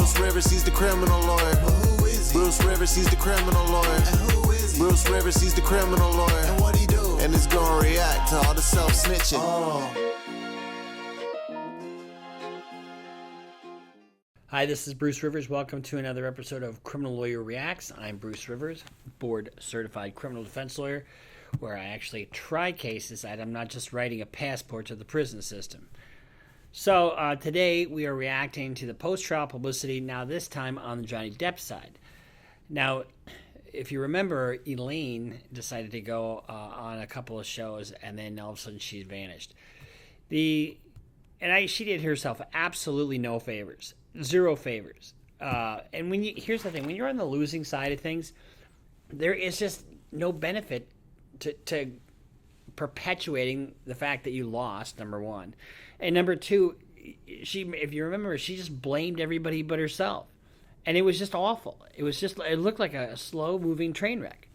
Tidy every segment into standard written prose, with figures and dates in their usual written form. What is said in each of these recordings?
Bruce Rivers, he's the criminal lawyer. Who is he? Bruce Rivers, he's the criminal lawyer. And who is he? Bruce Rivers, he's the criminal lawyer. And what he do? And it's gonna react to all the self-snitching. Hi, this is Bruce Rivers. Welcome to another episode of Criminal Lawyer Reacts. I'm Bruce Rivers, board-certified criminal defense lawyer, where I actually try cases and I'm not just writing a passport to the prison system. So today we are reacting to the post-trial publicity, now this time on the Johnny Depp side. Now, if you remember, Elaine decided to go on a couple of shows and then all of a sudden she's vanished. She did herself absolutely no favors. Zero favors. And here's the thing, when you're on the losing side of things, there is just no benefit to perpetuating the fact that you lost, number one. And number two, if you remember, she just blamed everybody but herself. And it was just awful. It looked like a slow-moving train wreck.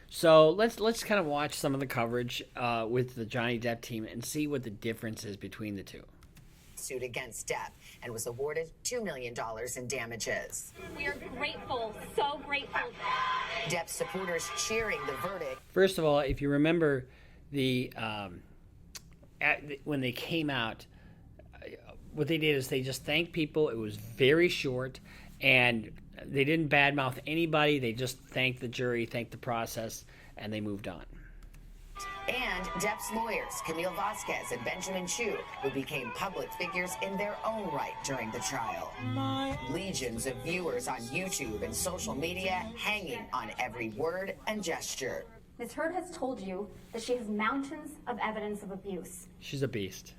So let's kind of watch some of the coverage with the Johnny Depp team and see what the difference is between the two. Suit against Depp and was awarded $2 million in damages. We are grateful, so grateful. Depp supporters cheering the verdict. First of all, if you remember when they came out, what they did is they just thanked people. It was very short, and they didn't badmouth anybody. They just thanked the jury, thanked the process, and they moved on. And Depp's lawyers, Camille Vasquez and Benjamin Chu, who became public figures in their own right during the trial. Legions of viewers on YouTube and social media hanging on every word and gesture. Ms. Heard has told you that she has mountains of evidence of abuse. She's a beast.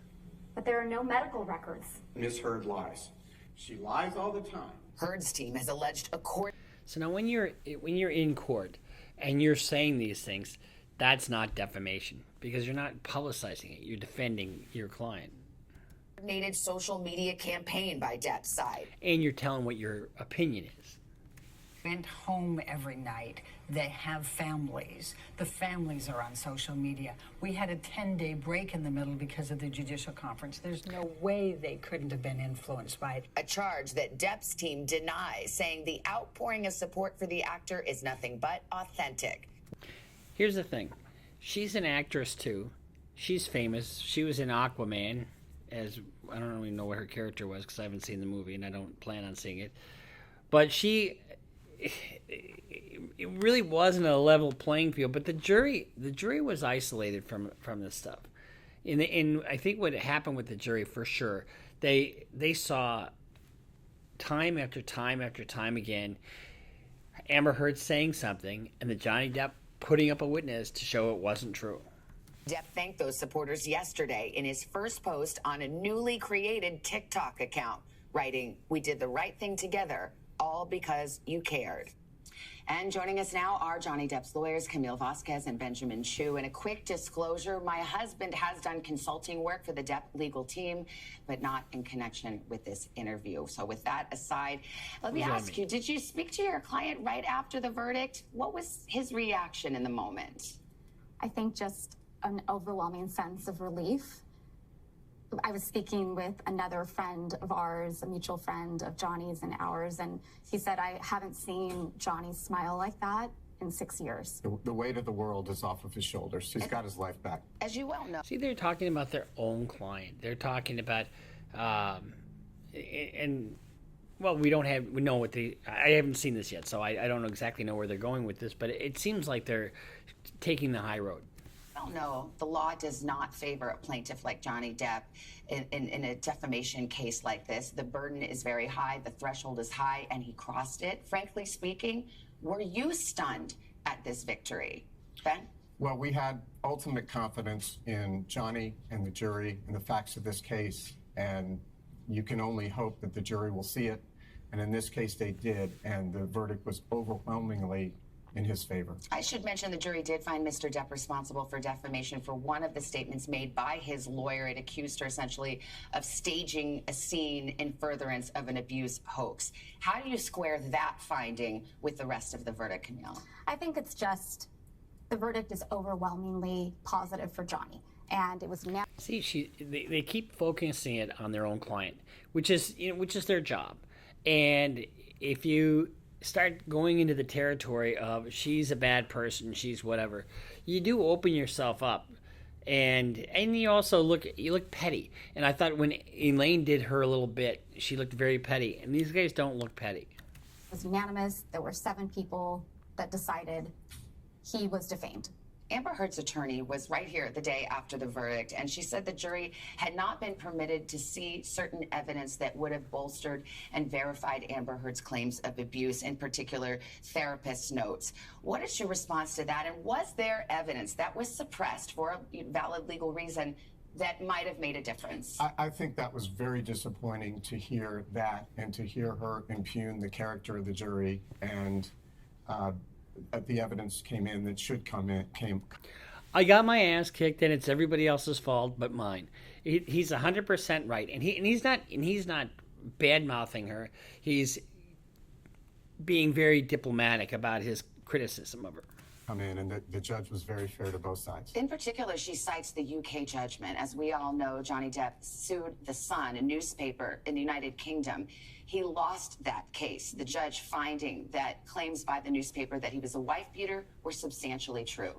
But there are no medical records. Ms. Heard lies. She lies all the time. Heard's team has alleged a court. So now when you're in court and you're saying these things, that's not defamation because you're not publicizing it. You're defending your client. Coordinated social media campaign by Depp's side. And you're telling what your opinion is. Went home every night. They have families. The families are on social media. We had a 10-day break in the middle because of the judicial conference. There's no way they couldn't have been influenced by it. A charge that Depp's team denies, saying the outpouring of support for the actor is nothing but authentic. Here's the thing. She's an actress, too. She's famous. She was in Aquaman, as I don't even know what her character was because I haven't seen the movie and I don't plan on seeing it. But it really wasn't a level playing field. But the jury was isolated from this stuff. And I think what happened with the jury, for sure, they saw time after time after time again Amber Heard saying something and the Johnny Depp putting up a witness to show it wasn't true. Depp thanked those supporters yesterday in his first post on a newly created TikTok account, writing, "We did the right thing together, all because you cared." And joining us now are Johnny Depp's lawyers, Camille Vasquez and Benjamin Chu. And a quick disclosure, my husband has done consulting work for the Depp legal team, but not in connection with this interview. So with that aside, let me ask you, did you speak to your client right after the verdict? What was his reaction in the moment? I think just an overwhelming sense of relief. I was speaking with another friend of ours, a mutual friend of Johnny's and ours, and he said, I haven't seen Johnny smile like that in 6 years. The weight of the world is off of his shoulders. He's got his life back. As you well know. See, they're talking about their own client. They're talking about, I haven't seen this yet, so I don't exactly know where they're going with this, but it seems like they're taking the high road. No, the law does not favor a plaintiff like Johnny Depp in a defamation case like this. The burden is very high, the threshold is high, and he crossed it. Frankly speaking, were you stunned at this victory? Ben? Well, we had ultimate confidence in Johnny and the jury and the facts of this case, and you can only hope that the jury will see it. And in this case, they did, and the verdict was overwhelmingly in his favor. I should mention the jury did find Mr. Depp responsible for defamation for one of the statements made by his lawyer. It accused her essentially of staging a scene in furtherance of an abuse hoax. How do you square that finding with the rest of the verdict, Camille? I think it's just the verdict is overwhelmingly positive for Johnny. And it was now. See, they keep focusing it on their own client, which is their job. And if you start going into the territory of she's a bad person, she's whatever, you do open yourself up. And you also look petty. And I thought when Elaine did her a little bit, she looked very petty. And these guys don't look petty. It was unanimous. There were 7 people that decided he was defamed. Amber Heard's attorney was right here the day after the verdict, and she said the jury had not been permitted to see certain evidence that would have bolstered and verified Amber Heard's claims of abuse, in particular therapist notes. What is your response to that? And was there evidence that was suppressed for a valid legal reason that might have made a difference? I think that was very disappointing to hear that, and to hear her impugn the character of the jury, and the evidence came in that should came. I got my ass kicked, and it's everybody else's fault but mine. He's 100% right, and he's not bad mouthing her. He's being very diplomatic about his criticism of her. Come in, and the judge was very fair to both sides. In particular, she cites the UK judgment. As we all know, Johnny Depp sued The Sun, a newspaper in the United Kingdom. He lost that case, the judge finding that claims by the newspaper that he was a wife beater were substantially true.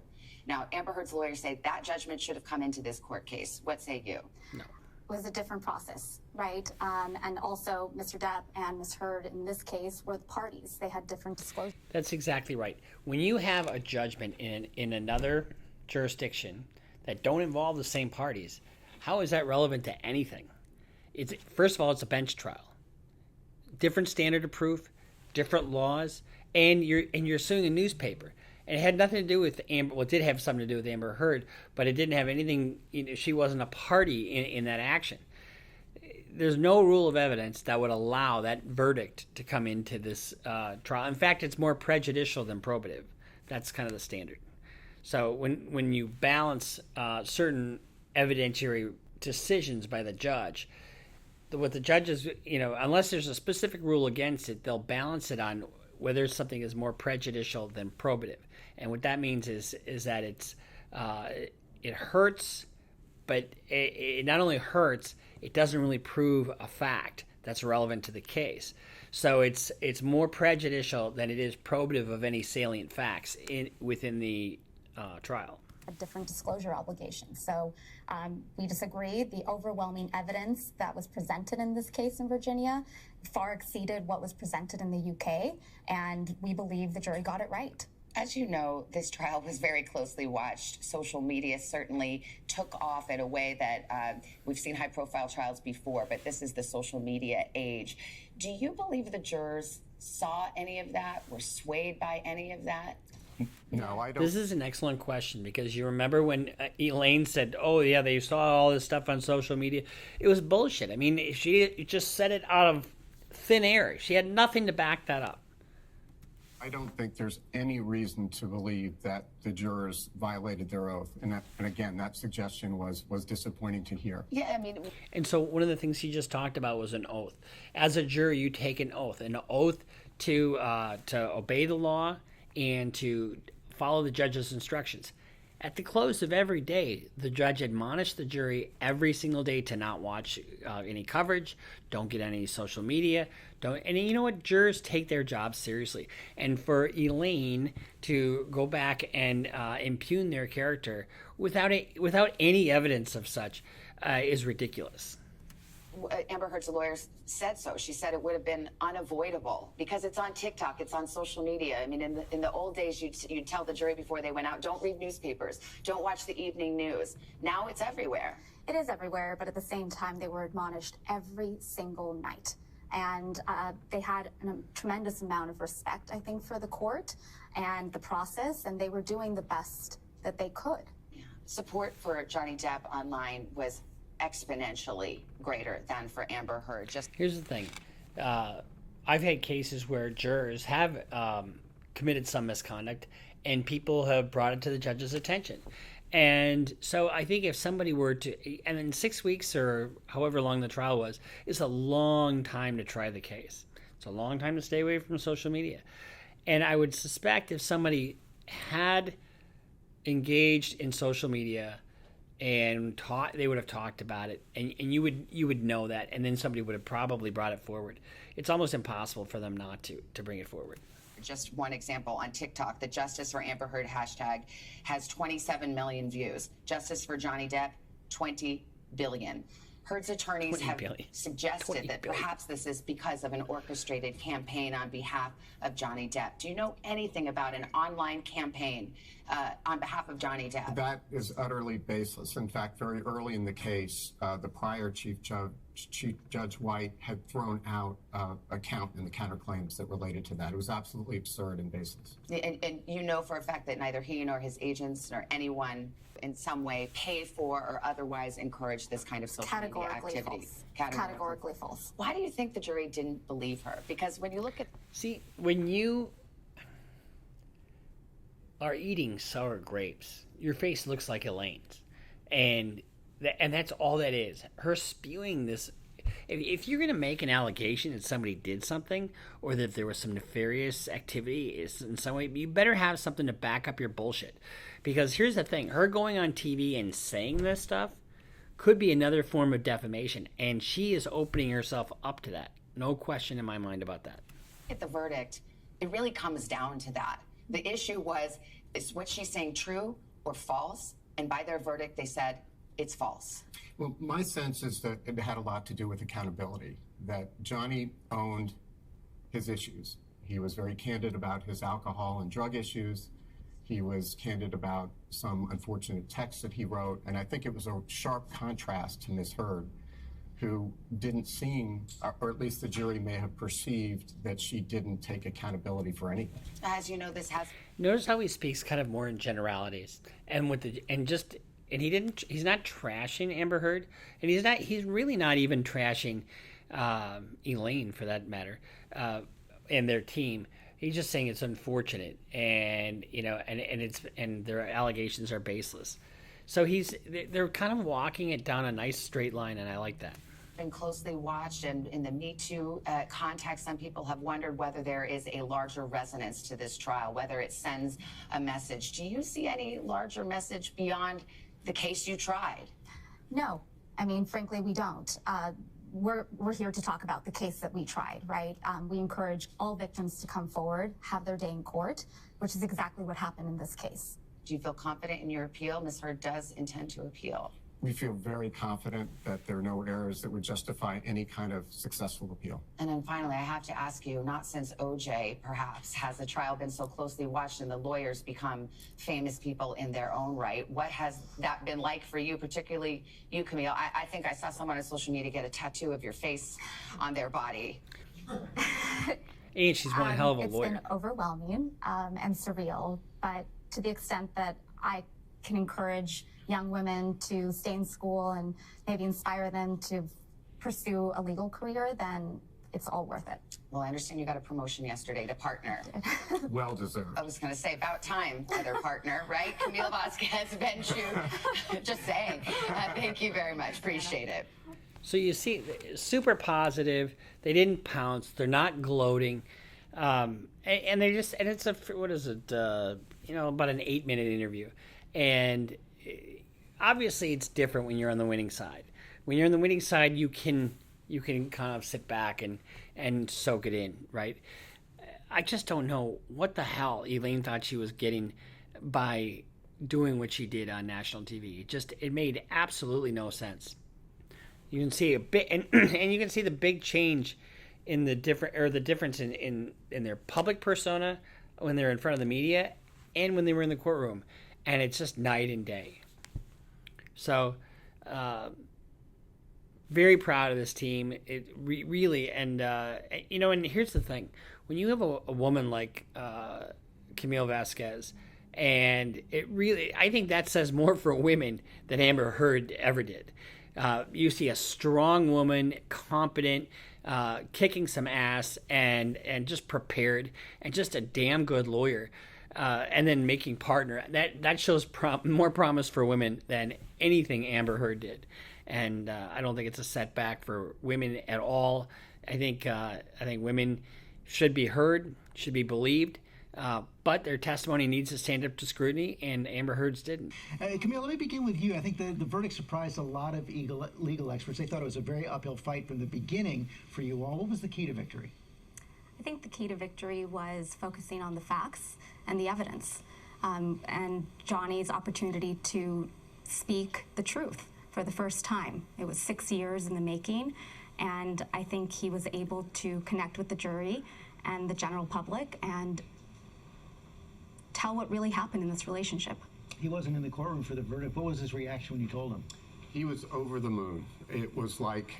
Now, Amber Heard's lawyers say that judgment should have come into this court case. What say you? No. It was a different process, right? And also, Mr. Depp and Ms. Heard in this case were the parties. They had different disclosures. That's exactly right. When you have a judgment in another jurisdiction that don't involve the same parties, how is that relevant to anything? First of all, it's a bench trial. Different standard of proof, different laws, and you're suing a newspaper. And it had nothing to do with Amber. Well, it did have something to do with Amber Heard, but it didn't have anything. She wasn't a party in that action. There's no rule of evidence that would allow that verdict to come into this trial. In fact, it's more prejudicial than probative. That's kind of the standard. So when you balance certain evidentiary decisions by the judge, what the judges, unless there's a specific rule against it, they'll balance it on whether something is more prejudicial than probative. And what that means is that it hurts, but it not only hurts, it doesn't really prove a fact that's relevant to the case. So it's more prejudicial than it is probative of any salient facts within the trial. A different disclosure obligation. So we disagree. The overwhelming evidence that was presented in this case in Virginia far exceeded what was presented in the UK, and we believe the jury got it right. As you know, this trial was very closely watched. Social media certainly took off in a way that we've seen high-profile trials before, but this is the social media age. Do you believe the jurors saw any of that, were swayed by any of that? No, I don't. This is an excellent question, because you remember when Elaine said, oh, yeah, they saw all this stuff on social media. It was bullshit. I mean, she just said it out of thin air. She had nothing to back that up. I don't think there's any reason to believe that the jurors violated their oath. And again, that suggestion was disappointing to hear. Yeah, I mean... And so one of the things he just talked about was an oath. As a juror, you take an oath to obey the law and to follow the judge's instructions. At the close of every day, the judge admonished the jury every single day to not watch any coverage, don't get any social media, and you know what? Jurors take their job seriously. And for Elaine to go back and impugn their character without any evidence of such is ridiculous. Amber Heard's lawyers said so. She said it would have been unavoidable because it's on TikTok, it's on social media. I mean, in the old days, you'd tell the jury before they went out, don't read newspapers, don't watch the evening news. Now it's everywhere. It is everywhere, but at the same time, they were admonished every single night. And they had a tremendous amount of respect, I think, for the court and the process, and they were doing the best that they could. Yeah. Support for Johnny Depp online was exponentially greater than for Amber Heard. Here's the thing. I've had cases where jurors have committed some misconduct and people have brought it to the judge's attention. And so I think if somebody were to, and in 6 weeks or however long the trial was, it's a long time to try the case. It's a long time to stay away from social media. And I would suspect if somebody had engaged in social media and they would have talked about it, and you would know that, and then somebody would have probably brought it forward. it's almost impossible for them not to bring it forward. Just one example on TikTok, the Justice for Amber Heard hashtag has 27 million views. Justice for Johnny Depp, 20 billion. Heard's attorneys have suggested that perhaps this is because of an orchestrated campaign on behalf of Johnny Depp. Do you know anything about an online campaign on behalf of Johnny Depp? That is utterly baseless. In fact, very early in the case, the prior Chief Judge White had thrown out a count in the counterclaims that related to that. It was absolutely absurd and baseless. And you know for a fact that neither he nor his agents nor anyone in some way paid for or otherwise encouraged this kind of social media activity. False. Categorically false. Why do you think the jury didn't believe her? Because when you look at... See, when you are eating sour grapes, your face looks like Elaine's. And that's all that is. Her spewing this... If you're going to make an allegation that somebody did something or that there was some nefarious activity in some way, you better have something to back up your bullshit. Because here's the thing. Her going on TV and saying this stuff could be another form of defamation. And she is opening herself up to that. No question in my mind about that. At the verdict, it really comes down to that. The issue was, is what she's saying true or false? And by their verdict, they said it's false. Well, my sense is that it had a lot to do with accountability, that Johnny owned his issues. He was very candid about his alcohol and drug issues. He was candid about some unfortunate texts that he wrote. And I think it was a sharp contrast to Ms. Heard, who didn't seem, or at least the jury may have perceived, that she didn't take accountability for anything. As you know, this has... Notice how he speaks kind of more in generalities. He's not trashing Amber Heard, and he's really not even trashing Elaine, for that matter, and their team. He's just saying it's unfortunate, and their allegations are baseless. So they're kind of walking it down a nice straight line, and I like that. Been closely watched, and in the Me Too context, some people have wondered whether there is a larger resonance to this trial, whether it sends a message. Do you see any larger message beyond the case you tried? No. I mean, frankly, we don't. We're here to talk about the case that we tried, right? We encourage all victims to come forward, have their day in court, which is exactly what happened in this case. Do you feel confident in your appeal? Ms. Heard does intend to appeal. We feel very confident that there are no errors that would justify any kind of successful appeal. And then finally, I have to ask you, not since OJ, perhaps, has the trial been so closely watched and the lawyers become famous people in their own right. What has that been like for you, particularly you, Camille? I think I saw someone on social media get a tattoo of your face on their body. And she's one hell of a lawyer. It's been overwhelming and surreal, but to the extent that I can encourage young women to stay in school and maybe inspire them to pursue a legal career, then it's all worth it. Well, I understand you got a promotion yesterday to partner. Well deserved. I was going to say, about time, other partner, right? Camille Vasquez, Ben Chu. Just saying. Thank you very much. Appreciate it. So you see, super positive. They didn't pounce. They're not gloating. And it's what is it? About an 8-minute interview. And obviously it's different when you're on the winning side. When you're on the winning side, you can kind of sit back and soak it in, right? I just don't know what the hell Elaine thought she was getting by doing what she did on national TV. It made absolutely no sense. You can see a bit, and you can see the big change in the difference in their public persona when they're in front of the media and when they were in the courtroom. And it's just night and day. So, very proud of this team. It really, and here's the thing: when you have a woman like Camille Vasquez, and I think that says more for women than Amber Heard ever did. You see a strong woman, competent, kicking some ass, and just prepared, and just a damn good lawyer. And then making partner, that shows more promise for women than anything Amber Heard did, and I don't think it's a setback for women at all. I think women should be heard, should be believed, But their testimony needs to stand up to scrutiny, and Amber Heard's didn't. Camille, let me begin with you. I think the verdict surprised a lot of legal experts. They thought it was a very uphill fight from the beginning for you all. What was the key to victory? I think the key to victory was focusing on the facts and the evidence, and Johnny's opportunity to speak the truth for the first time. It was 6 years in the making, and I think he was able to connect with the jury and the general public and tell what really happened in this relationship. He wasn't in the courtroom for the verdict. What was his reaction when you told him? He was over the moon. It was like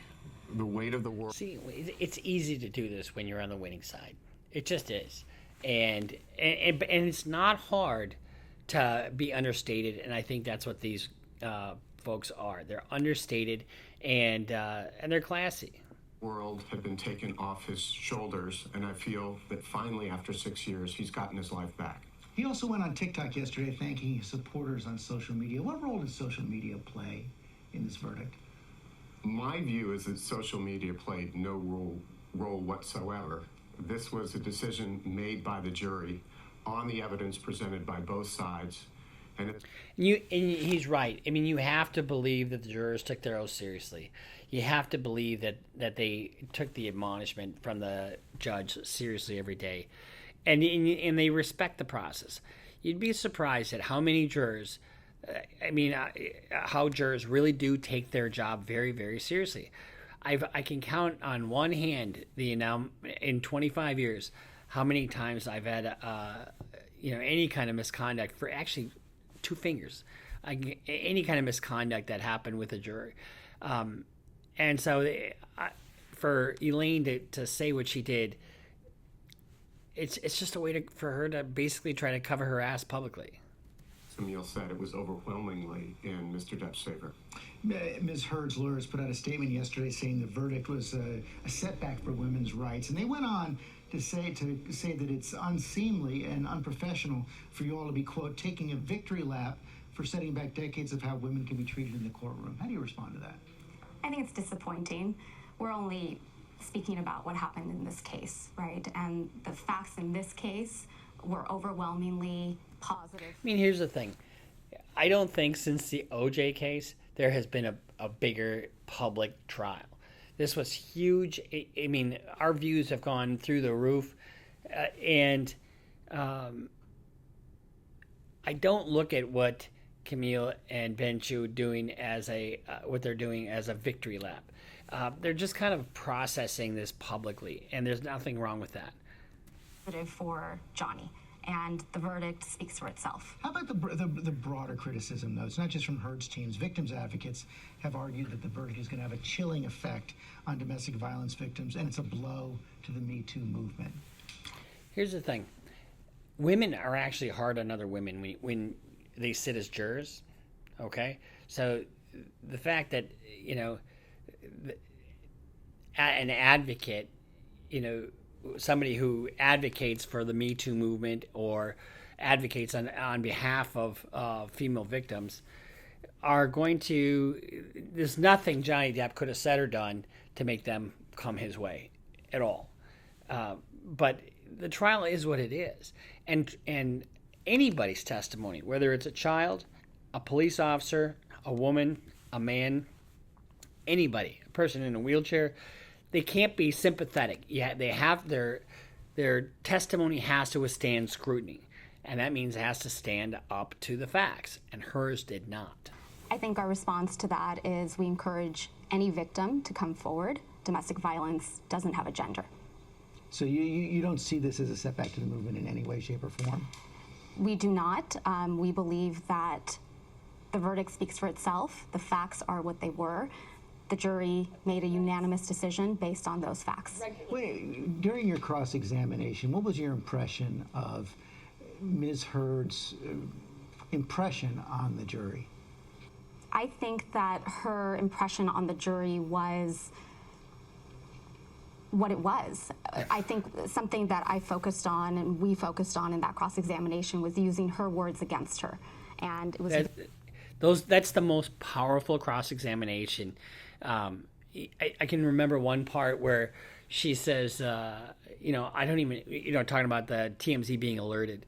the weight of the world. See, it's easy to do this when you're on the winning side. It just is, and it's not hard to be understated. And I think that's what these folks are. They're understated, and they're classy. World had been taken off his shoulders, and I feel that finally, after 6 years, he's gotten his life back. He also went on TikTok yesterday thanking his supporters on social media. What role does social media play in this verdict? My view is that social media played no role whatsoever. This was a decision made by the jury on the evidence presented by both sides. And he's right. I mean, you have to believe that the jurors took their oath seriously. You have to believe that they took the admonishment from the judge seriously every day. And they respect the process. You'd be surprised at how many jurors, how jurors really do take their job very, very seriously. I can count on one hand in 25 years how many times I've had any kind of misconduct, for actually 2 fingers, any kind of misconduct that happened with a jury. And so for Elaine to say what she did, it's just a way for her to basically try to cover her ass publicly. Camille said it was overwhelmingly in Mr. Depp's favor. Ms. Heard's lawyers put out a statement yesterday saying the verdict was a setback for women's rights, and they went on to say that it's unseemly and unprofessional for you all to be, quote, taking a victory lap for setting back decades of how women can be treated in the courtroom. How do you respond to that? I think it's disappointing. We're only speaking about what happened in this case, right? And the facts in this case were overwhelmingly positive. I mean, here's the thing. I don't think since the OJ case there has been a bigger public trial. This was huge. I mean, our views have gone through the roof, and I don't look at what Camille and Benchu doing as what they're doing as a victory lap. They're just kind of processing this publicly, and there's nothing wrong with that. For Johnny, and the verdict speaks for itself. How about the broader criticism, though? It's not just from Heard's teams. Victims advocates have argued that the verdict is going to have a chilling effect on domestic violence victims, and it's a blow to the Me Too movement. Here's the thing. Women are actually hard on other women when they sit as jurors, okay? So the fact that, an advocate, somebody who advocates for the Me Too movement or advocates on behalf of female victims are going to, there's nothing Johnny Depp could have said or done to make them come his way at all. But the trial is what it is. And anybody's testimony, whether it's a child, a police officer, a woman, a man, anybody, a person in a wheelchair, they can't be sympathetic. Yeah, they have their testimony has to withstand scrutiny, and that means it has to stand up to the facts, and hers did not. I think our response to that is we encourage any victim to come forward. Domestic violence doesn't have a gender. So you don't see this as a setback to the movement in any way, shape, or form? We do not. We believe that the verdict speaks for itself. The facts are what they were. The jury made a unanimous decision based on those facts. Wait, during your cross-examination, what was your impression of Ms. Heard's impression on the jury? I think that her impression on the jury was what it was. I think something that I focused on and we focused on in that cross-examination was using her words against her. And it was... That's the most powerful cross-examination. I can remember one part where she says, I don't even, talking about the TMZ being alerted.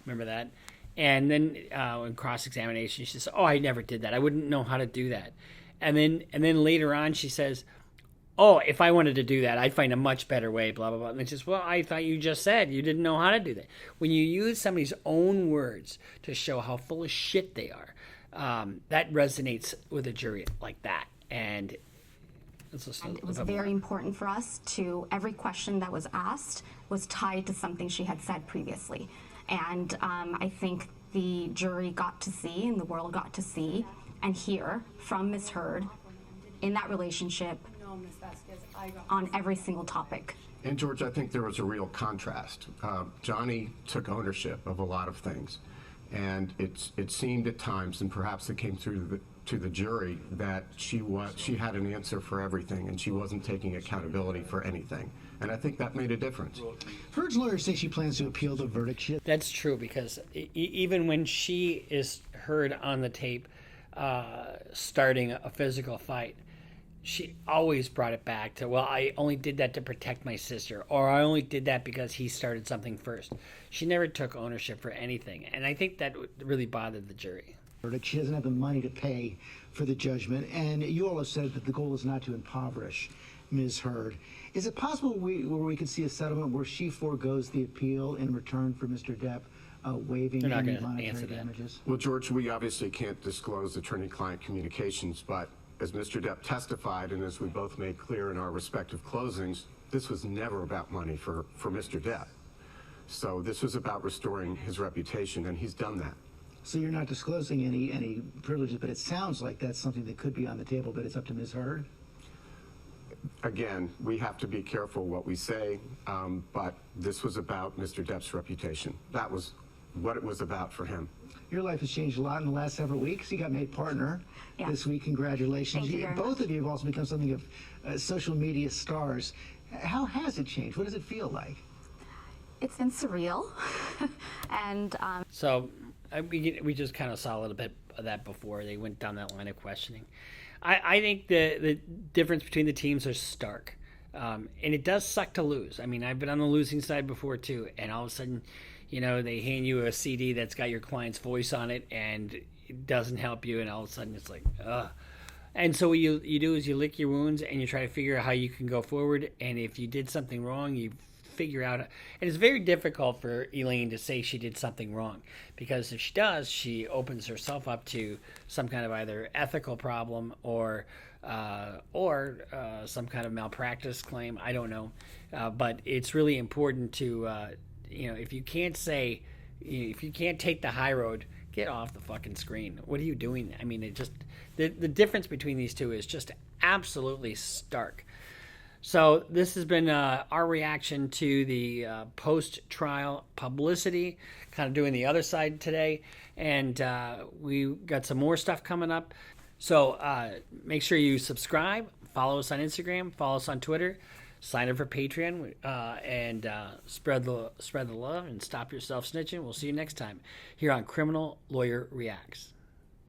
Remember that? And then in cross-examination, she says, "Oh, I never did that. I wouldn't know how to do that." And then later on, she says, "Oh, if I wanted to do that, I'd find a much better way." Blah blah blah. And it's just, well, I thought you just said you didn't know how to do that. When you use somebody's own words to show how full of shit they are, that resonates with a jury like that. And it was very important for us to, every question that was asked was tied to something she had said previously. And I think the jury got to see, and the world got to see and hear from Ms. Heard in that relationship on every single topic. And George, I think there was a real contrast. Johnny took ownership of a lot of things. And it seemed at times, and perhaps it came through to the jury, that she had an answer for everything, and she wasn't taking accountability for anything. And I think that made a difference. Heard's lawyers say she plans to appeal the verdict. That's true, because even when she is heard on the tape starting a physical fight, she always brought it back to, well, I only did that to protect my sister, or I only did that because he started something first. She never took ownership for anything, and I think that really bothered the jury. She doesn't have the money to pay for the judgment, and you all have said that the goal is not to impoverish Ms. Heard. Is it possible where we could see a settlement where she forgoes the appeal in return for Mr. Depp waiving any monetary damages? Well, George, we obviously can't disclose attorney-client communications, but as Mr. Depp testified, and as we both made clear in our respective closings, this was never about money for Mr. Depp. So this was about restoring his reputation, and he's done that. So you're not disclosing any privileges, but it sounds like that's something that could be on the table, but it's up to Ms. Heard? Again, we have to be careful what we say, but this was about Mr. Depp's reputation. That was what it was about for him. Your life has changed a lot in the last several weeks. You got made partner this week. Congratulations. Thank you very Both much. of you have also become something of social media stars. How has it changed? What does it feel like? It's been surreal. And So we just kind of saw a little bit of that before they went down that line of questioning. I think the difference between the teams are stark. And it does suck to lose. I mean, I've been on the losing side before too, and all of a sudden, they hand you a CD that's got your client's voice on it, and it doesn't help you, and all of a sudden it's like, ugh. And so what you do is you lick your wounds, and you try to figure out how you can go forward, and if you did something wrong, you figure out. And it's very difficult for Elaine to say she did something wrong, because if she does, she opens herself up to some kind of either ethical problem or some kind of malpractice claim. I don't know, but it's really important to if you can't take the high road, get off the fucking screen. What are you doing? I mean, it just the difference between these two is just absolutely stark. So this has been our reaction to the post-trial publicity, kind of doing the other side today. And we got some more stuff coming up. So make sure you subscribe, follow us on Instagram, follow us on Twitter, sign up for Patreon, and spread the love and stop yourself snitching. We'll see you next time here on Criminal Lawyer Reacts.